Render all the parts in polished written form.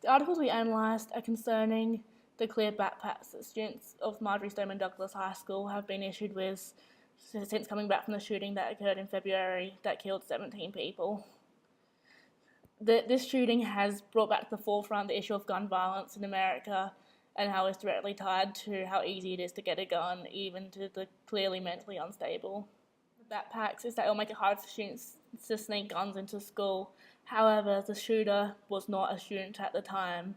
The articles we analysed are concerning the clear backpacks that students of Marjory Stoneman Douglas High School have been issued with since coming back from the shooting that occurred in February that killed 17 people. This shooting has brought back to the forefront the issue of gun violence in America and how it's directly tied to how easy it is to get a gun, even to the clearly mentally unstable. The backpacks is that it'll make it hard for students to sneak guns into school. However, the shooter was not a student at the time,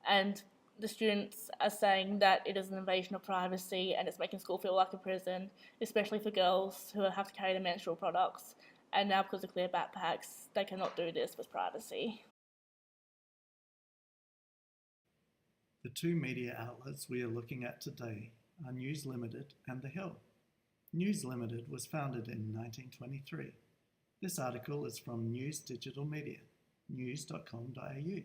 and the students are saying that it is an invasion of privacy and it's making school feel like a prison, especially for girls who have to carry the menstrual products. And now, because of clear backpacks, they cannot do this with privacy. The two media outlets we are looking at today are News Limited and The Hill. News Limited was founded in 1923. This article is from News Digital Media, news.com.au,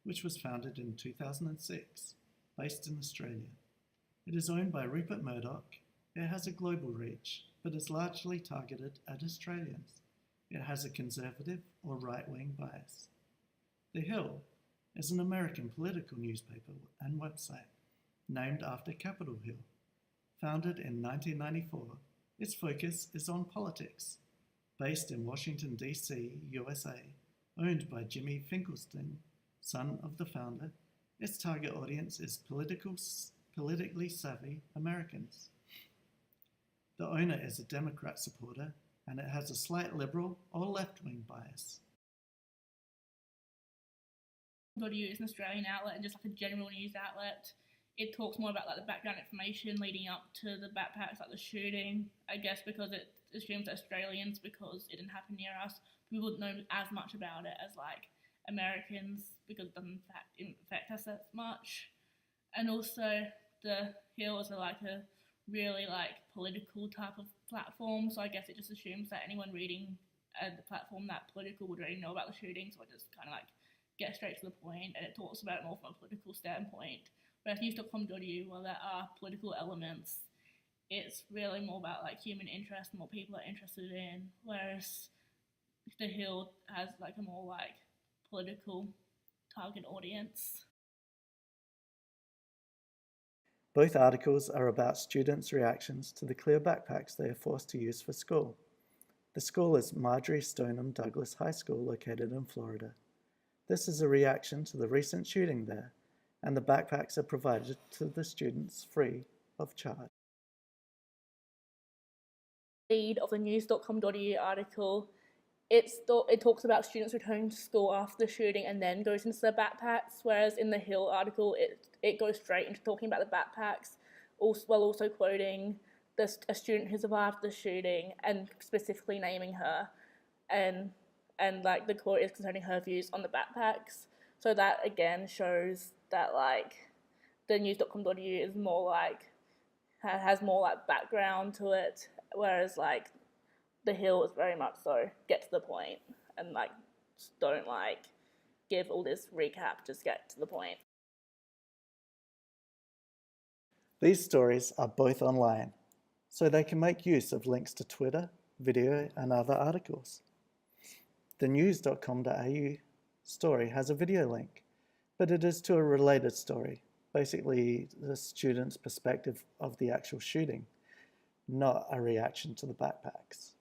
which was founded in 2006, based in Australia. It is owned by Rupert Murdoch. It has a global reach, but is largely targeted at Australians. It has a conservative or right-wing bias. The Hill is an American political newspaper and website named after Capitol Hill. Founded in 1994, its focus is on politics. Based in Washington, D.C., USA, owned by Jimmy Finkelstein, son of the founder, its target audience is politically savvy Americans. The owner is a Democrat supporter, and it has a slight liberal or left-wing bias. .au is an Australian outlet and just like a general news outlet. It talks more about like the background information leading up to the backpacks, like the shooting. I guess because it assumes that Australians, because it didn't happen near us, we wouldn't know as much about it as like Americans because it doesn't affect us that much. And also the Hill is like a really like political type of platform, so I guess it just assumes that anyone reading the platform that political would already know about the shooting, so I just kind of like get straight to the point, and it talks about it more from a political standpoint. Whereas news.com.au, while there are political elements, it's really more about like human interest and what people are interested in, whereas The Hill has like a more like political target audience. Both articles are about students' reactions to the clear backpacks they are forced to use for school. The school is Marjory Stoneman Douglas High School located in Florida. This is a reaction to the recent shooting there, and the backpacks are provided to the students free of charge. Lead of the news.com.au article, it talks about students returning to school after the shooting and then goes into the backpacks, whereas in the Hill article it goes straight into talking about the backpacks, while also quoting a student who survived the shooting and specifically naming her, and like the quote is concerning her views on the backpacks. So that again shows that like the news.com.au is more like has more like background to it, whereas like The Hill is very much so get to the point and like don't like give all this recap, just get to the point. These stories are both online, so they can make use of links to Twitter, video, and other articles. The news.com.au story has a video link, but it is to a related story, basically the student's perspective of the actual shooting, not a reaction to the backpacks.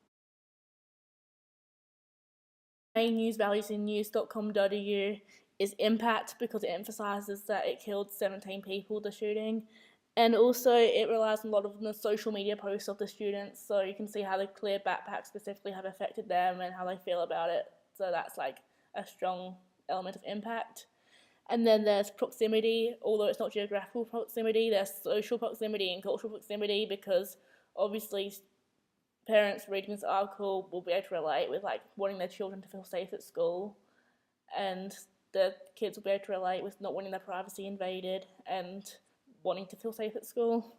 Main news values in news.com.au is impact, because it emphasises that it killed 17 people, the shooting, and also it relies a lot on the social media posts of the students, so you can see how the clear backpacks specifically have affected them and how they feel about it, so that's like a strong element of impact. And then there's proximity, although it's not geographical proximity, there's social proximity and cultural proximity, because obviously parents reading this article will be able to relate with like wanting their children to feel safe at school, and the kids will be able to relate with not wanting their privacy invaded and wanting to feel safe at school.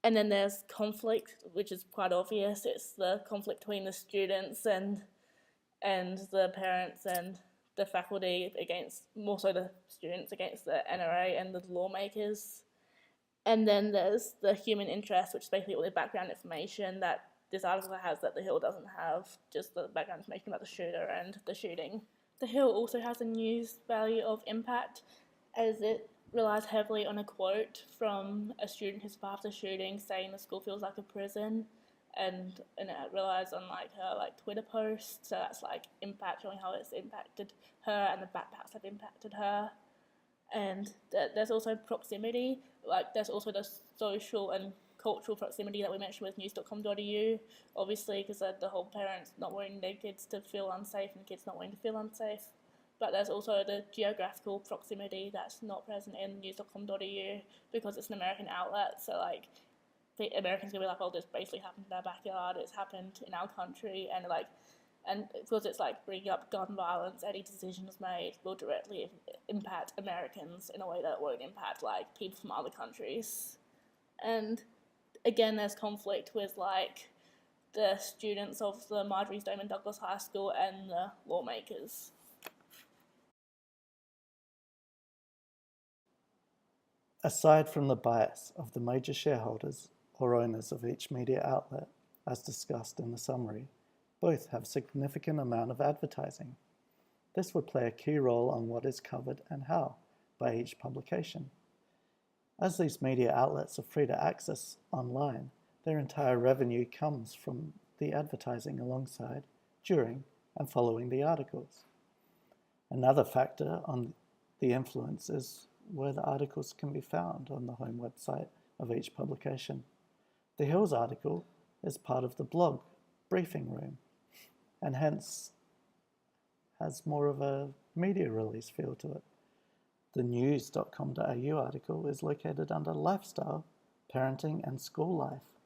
And then there's conflict, which is quite obvious. It's the conflict between the students and the parents and the faculty against, more so the students against the NRA and the lawmakers. And then there's the human interest, which is basically all the background information that this article has that The Hill doesn't have, just the background information about the shooter and the shooting. The Hill also has a news value of impact, as it relies heavily on a quote from a student who survived the shooting saying the school feels like a prison, and it relies on like her like Twitter posts, so that's like impact, showing how it's impacted her and the backpacks have impacted her. And there's also proximity, like there's also the social and cultural proximity that we mentioned with news.com.au, obviously, because the whole parents not wanting their kids to feel unsafe and kids not wanting to feel unsafe. But there's also the geographical proximity that's not present in news.com.au because it's an American outlet. So like the Americans gonna be like, "Oh, this basically happened in our backyard. It's happened in our country," and because it's like bringing up gun violence, any decisions made will directly impact Americans in a way that won't impact like people from other countries. And again, there's conflict with like the students of the Marjorie Stoneman Douglas High School and the lawmakers. Aside from the bias of the major shareholders or owners of each media outlet, as discussed in the summary, both have a significant amount of advertising. This would play a key role on what is covered and how by each publication. As these media outlets are free to access online, their entire revenue comes from the advertising alongside, during, and following the articles. Another factor on the influence is where the articles can be found on the home website of each publication. The Hills article is part of the blog briefing room, and hence has more of a media release feel to it. The news.com.au article is located under lifestyle, parenting, and school life.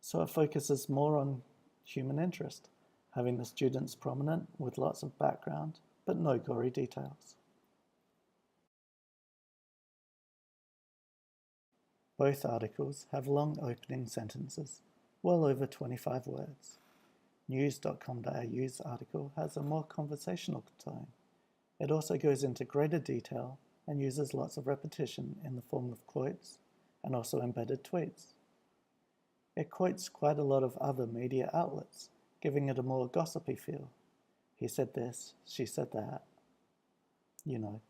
So it focuses more on human interest, having the students prominent with lots of background, but no gory details. Both articles have long opening sentences, well over 25 words. News.com.au's article has a more conversational tone. It also goes into greater detail and uses lots of repetition in the form of quotes and also embedded tweets. It quotes quite a lot of other media outlets, giving it a more gossipy feel. He said this, she said that. You know.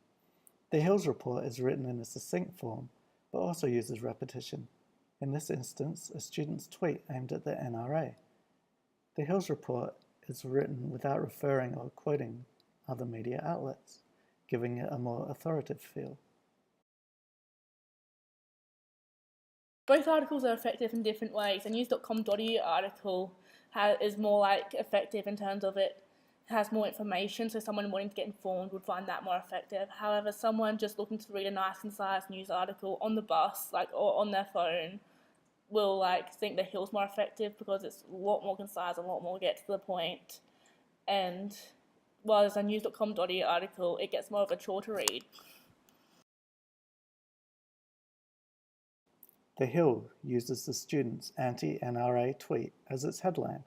The Hills report is written in a succinct form, but also uses repetition. In this instance, a student's tweet aimed at the NRA. The Hills report is written without referring or quoting other media outlets, giving it a more authoritative feel. Both articles are effective in different ways. The news.com.au article is more like effective in terms of it has more information, so someone wanting to get informed would find that more effective. However, someone just looking to read a nice concise news article on the bus, or on their phone, will think the Hill's more effective because it's a lot more concise, a lot more get to the point. And while there's a news.com.au article, it gets more of a chore to read. The Hill uses the student's anti-NRA tweet as its headline,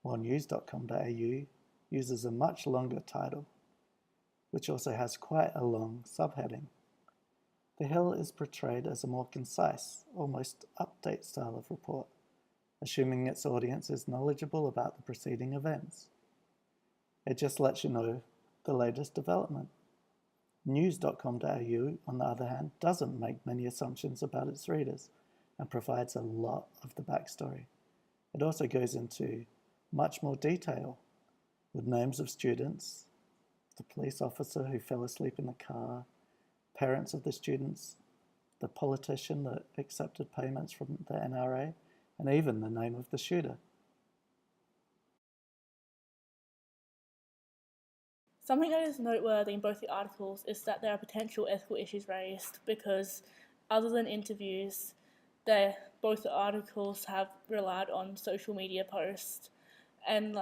while news.com.au uses a much longer title, which also has quite a long subheading. The Hill is portrayed as a more concise, almost update style of report, assuming its audience is knowledgeable about the preceding events. It just lets you know the latest development. News.com.au, on the other hand, doesn't make many assumptions about its readers and provides a lot of the backstory. It also goes into much more detail, with names of students, the police officer who fell asleep in the car, parents of the students, the politician that accepted payments from the NRA, and even the name of the shooter. Something that is noteworthy in both the articles is that there are potential ethical issues raised because, other than interviews, both the articles have relied on social media posts, and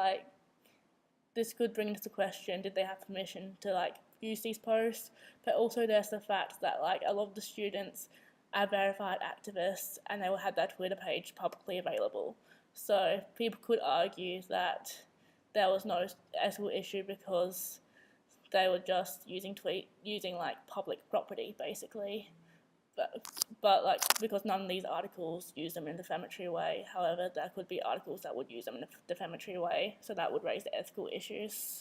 this could bring into question, did they have permission to use these posts? But also there's the fact that a lot of the students are verified activists and they will have their Twitter page publicly available. So people could argue that there was no ethical issue because they were just using public property basically. But because none of these articles use them in a defamatory way. However, there could be articles that would use them in a defamatory way, so that would raise the ethical issues.